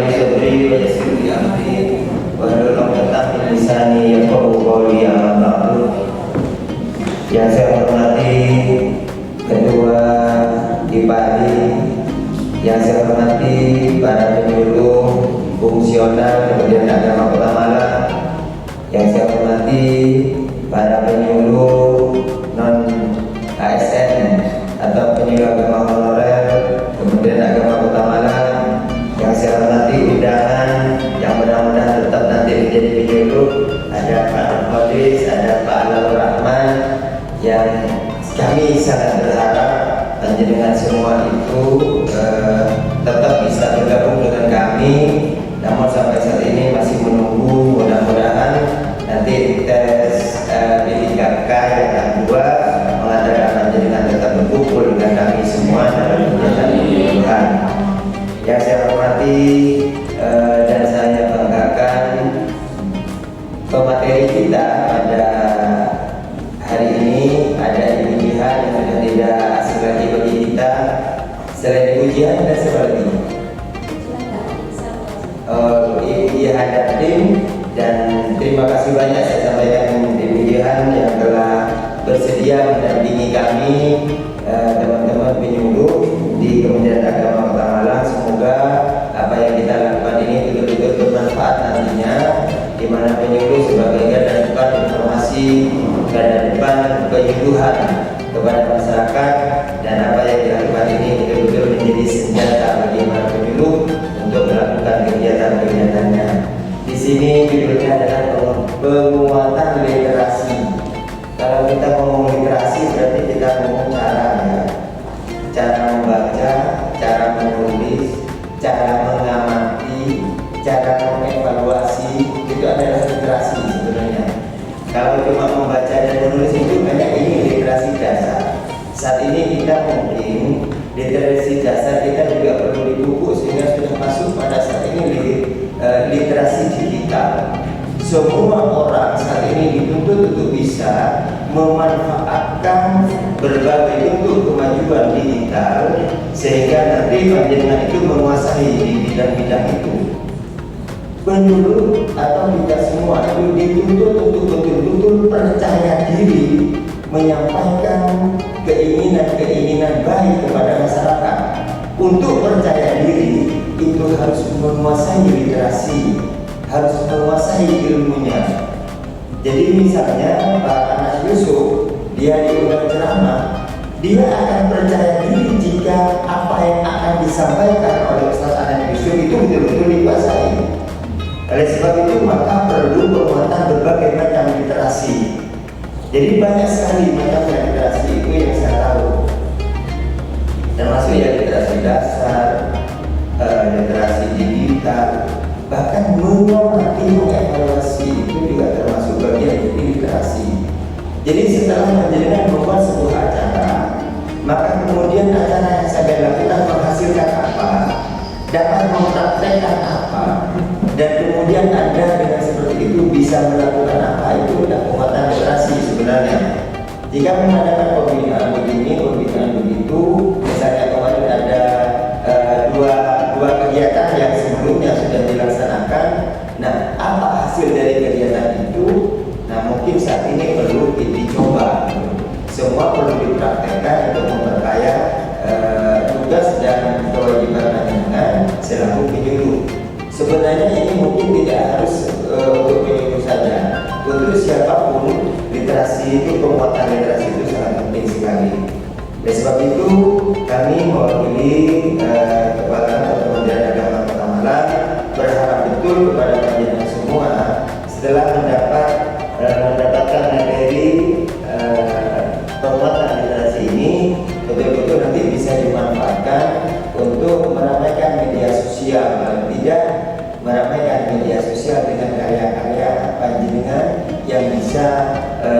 li sadri wa yassir li amri wahlul 'uqdatam min lisani yafqahu qawli. Amma ba'du. Yang saya hormati Ketua Dipadi, yang saya hormati para penyuluh fungsional Kementerian Agama Kota Malang, yang saya hormati para penyuluh non ASN atau penyuluh agama honorer Kementerian Agama Kota Malang, yang saya hormati undangan yang mudah-mudahan tetap nanti menjadi penyuluh, ada Pak Nurholis, ada Pak Alaul Rahman, yang kami sangat berharap panjenengan semua itu tetap bisa bergabung dengan kami. Namun sampai saat ini masih menunggu, mudah-mudahan nanti tes PDKK yang kedua mengatakan panjenengan tetap berkumpul dengan kami semua dalam kegiatan penyuluhan. Yang saya hormati dan saya banggakan, pemateri kita pada hari ini ada Ibu Jihan yang sudah tidak asing lagi bagi kita. Selain Ibu Jihan ada siapa lagi? Ibu Jihan dan tim, dan terima kasih banyak saya sampaikan Ibu Jihan yang telah bersedia mendampingi kami teman-teman penyuluh di Kementerian Agama Kota Malang. Semoga apa yang kita lakukan ini betul-betul bermanfaat nantinya, di mana penyuluh sebagai garda depan informasi, garda depan penyuluhan kepada masyarakat, dan apa yang dilakukan ini betul-betul menjadi senjata bagi para penyuluh untuk melakukan kegiatan-kegiatannya. Di sini judulnya adalah penguatan literasi. Kalau kita ngomong literasi berarti kita ngomong cara, ya, cara membaca, cara menulis, cara mengamati, cara mengevaluasi, itu adalah literasi sebenarnya. Kalau cuma membaca dan menulis itu banyak, ini literasi dasar. Saat ini kita mungkin literasi dasar kita juga perlu dipupuk sehingga sudah masuk pada saat ini literasi digital. Semua orang saat ini dituntut untuk bisa memanfaatkan berbagai bentuk kemajuan digital sehingga nanti panjenengan itu menguasai di bidang-bidang itu. Penyuluh atau kita semua itu dituntut untuk betul-betul percaya diri menyampaikan keinginan-keinginan baik kepada masyarakat. Untuk percaya diri itu harus menguasai literasi, harus menguasai ilmunya. Jadi misalnya Pak Anas Yusuf, dia diundang ceramah, dia akan percaya diri jika apa yang akan disampaikan oleh Ustaz Anas Yusuf itu betul-betul dikuasai. Oleh sebab itu maka perlu penguatan berbagai macam literasi. Jadi banyak sekali macam literasi itu yang saya tahu, termasuk ya literasi dasar, literasi digital, bahkan mengamati, mengevaluasi itu juga termasuk bagian dari literasi. Jadi setelah panjenengan membuat sebuah acara, maka kemudian acara yang saya lakukan menghasilkan apa, dapat mempraktekkan apa, dan kemudian Anda dengan seperti itu bisa melakukan apa, itu adalah penguatan literasi sebenarnya. Jika mengadakan pembinaan begini, pembinaan begitu, misalnya kemarin ada dua kegiatan yang sebelumnya sudah dilaksanakan. Nah, apa hasil dari kegiatan itu? Nah, mungkin saat ini perlu dicoba. Semua perlu dipraktekkan untuk memperkaya tugas dan kewajiban panjenengan selaku penyuluh. Sebenarnya ini mungkin tidak harus untuk penyuluh saja, untuk siapapun literasi itu, penguatan literasi itu sangat penting sekali. Oleh sebab itu kami mewakili Kepala Kementerian Agama Kota Malang berharap betul kepada panjenengan semua setelah mendapatkan materi penguatan literasi ini, betul-betul nanti bisa dimanfaatkan untuk meramaikan media sosial, paling tidak meramaikan media sosial dengan karya-karya panjenengan yang bisa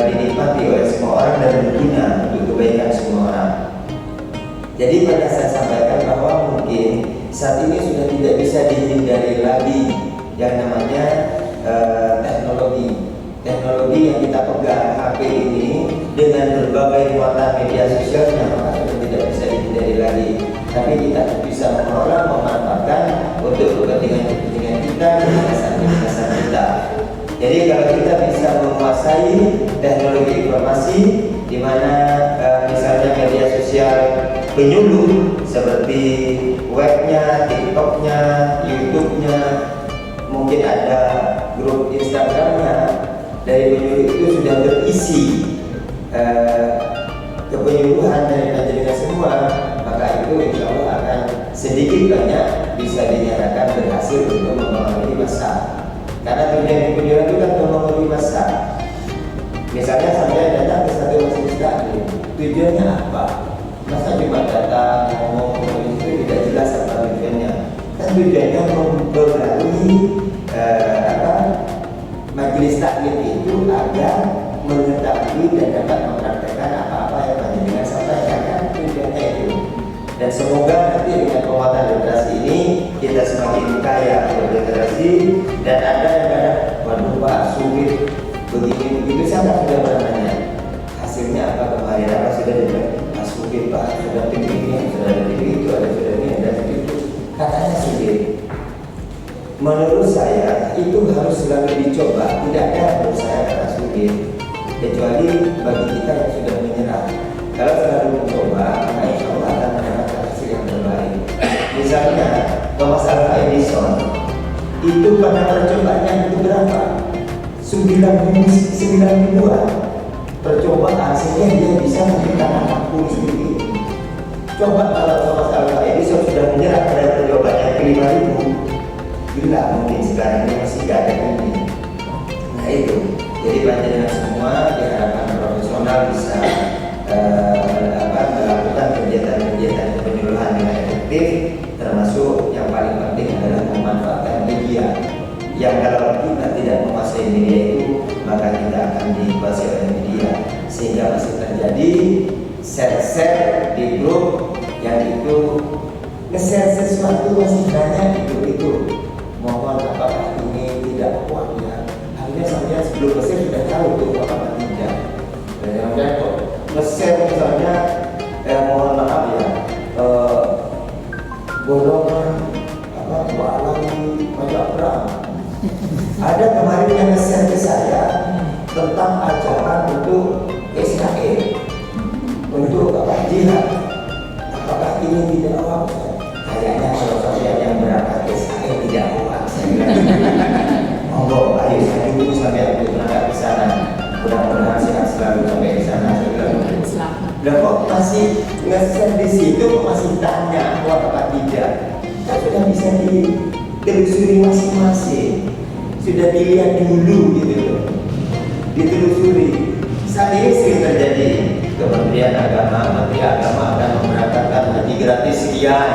dinikmati oleh semua orang dan berguna untuk kebaikan semua orang. Jadi pada saya sampaikan bahwa mungkin saat ini sudah tidak bisa dihindari lagi yang namanya teknologi. Teknologi yang kita pegang HP ini dengan berbagai muatan media sosialnya, maka sudah tidak bisa dihindari lagi. Tapi kita bisa mengelola, memanfaatkan untuk kepentingan kita, kemaslahatan kita. Jadi kalau kita bisa menguasai teknologi informasi, di mana misalnya media sosial penyuluh seperti webnya, TikToknya, YouTube-nya, mungkin ada grup Instagramnya, dari penyuluh itu sudah berisi kepenyuluhan dari panjenengan semua, maka itu insya Allah akan sedikit banyak bisa dinyatakan berhasil untuk mempengaruhi massa. Karena tujuan penyuluhan itu kan mempengaruhi massa. Misalnya sampai datang ke satu majelis taklim, tujuannya apa? Masa cuma datang ngomong itu tidak jelas apa tujuannya. Kan tujuannya mempengaruhi majelis taklim itu agar mengetahui dan dapat mempraktekkan apa-apa yang panjenengan sampaikan, kan tujuannya itu. Dan semoga nanti dengan penguatan literasi ini kita semakin kaya berliterasi, dan ada yang kadang waduh Pak sulit begini begitu, saya sudah bertanya hasilnya apa kemarin, apa sudah dibilang Pak sulit Pak, sudah ini, sudah ada itu, ada sudah ini, ada itu, katanya sulit. Menurut saya itu harus selalu dicoba, tidak ada menurut saya kata sulit, kecuali bagi kita yang sudah menyerah. Kalau selalu mencoba, maka insya Allah akan mendapatkan hasil yang terbaik. Misalnya Thomas Alva Edison itu pada percobaannya itu berapa? 9.000-an percobaan sehingga dia bisa menciptakan lampu sendiri. Coba kalau Thomas Alva Edison sudah menyerah pada percobaannya ke 5.000, gila mungkin sekarang ini masih gak ada ini. Nah itu, jadi panjenengan semua diharapkan profesional bisa melakukan kegiatan-kegiatan penyuluhan dengan efektif, termasuk yang paling penting adalah memanfaatkan media. Yang kalau kita tidak menguasai media itu, maka kita akan dikuasai oleh media, sehingga masih terjadi share-share di grup yang itu nge-share sesuatu masih banyak itu. Mohon apakah ini tidak kuat ya? Akhirnya saya sebelum nge-share sudah tahu itu apakah tidak. Dan yang kok nge-share misalnya mohon maaf ya, golongan alami banyak perang. Ada kemarin yang nge-share ke saya tentang ajaran untuk Israel, untuk jihad. Apakah ini tidak hoax? Kayaknya kalau saya yang berangkat ke Israel tidak hoax. Monggo, ayo saya dulu sampai aku berangkat ke sana. Mudah-mudahan sehat selalu sampai di sana. Dan kok masih nge-share di situ, kok masih tanya apa tidak? Kan sudah bisa ditelusuri masing-masing, sudah dilihat dulu gitu loh, ditelusuri. Saat ini sering terjadi Kementerian Agama, Menteri Agama akan memberangkatkan haji gratis sekian,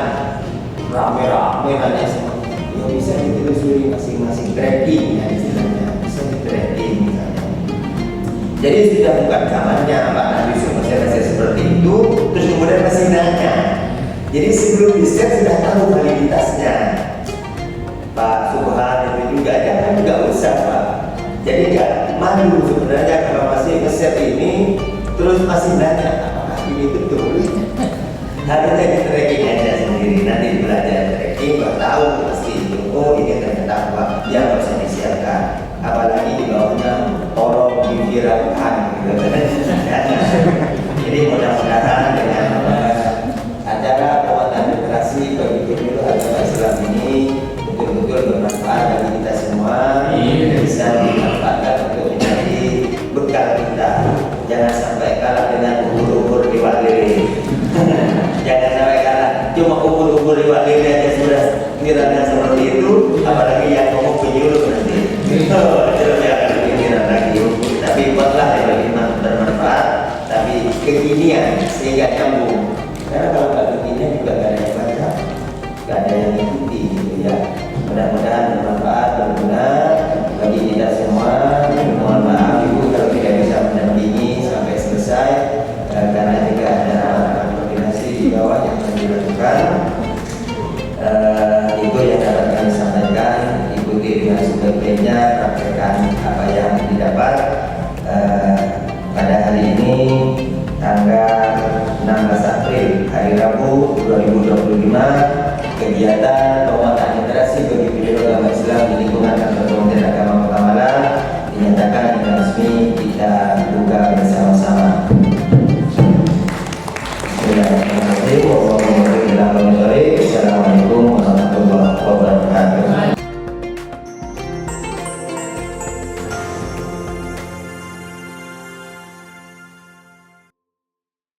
rame-rame nanya semua. Ya bisa ditelusuri masing-masing, tracking ya istilahnya, bisa di tracking misalnya. Jadi sudah bukan zamannya Pak Nabi masih seperti itu, terus kemudian masih nanya. Jadi sebelum di-share sudah tahu validitasnya. Pak Subhan itu juga jangan juga usah Pak. Jadi nggak malu sebenarnya kalau masih nge-share ini terus masih nanya apakah ini betul. Harusnya di tracking aja sendiri, nanti belajar tracking baru tahu pasti itu. Oh ini ternyata Pak, ya nggak usah disiarkan. Apalagi di bawahnya tolong diviralkan gitu. Jadi mudah-mudahan dengan acara penguatan literasi bagi penyuluh agama Islam ini betul-betul bermanfaat bagi kita semua, bisa dimanfaatkan untuk menjadi bekal kita. Jangan sampai kalah dengan ubur-ubur di Waliri. Jangan sampai kalah cuma ubur-ubur di Waliri aja sudah kiranya seperti itu, apalagi yang ngomong penyuluh nanti. Terus ya akan pikiran lagi. Tapi buatlah yang lebih bermanfaat, tapi kekinian sehingga nyambung. Karena kalau nggak begini juga nggak ada yang baca, nggak ada yang ikuti gitu ya. Mudah-mudahan bermanfaat, berguna bagi kita semua. Mohon maaf Ibu kalau tidak bisa mendampingi sampai selesai, karena juga ada rapat koordinasi di bawah yang harus dilakukan. Itu yang dapat kami sampaikan, ikuti dengan sebaik-baiknya, praktekkan apa yang didapat. Pada hari ini tanggal 16 April April, hari Rabu 2025, kegiatan penguatan literasi bagi penduduk agama Islam di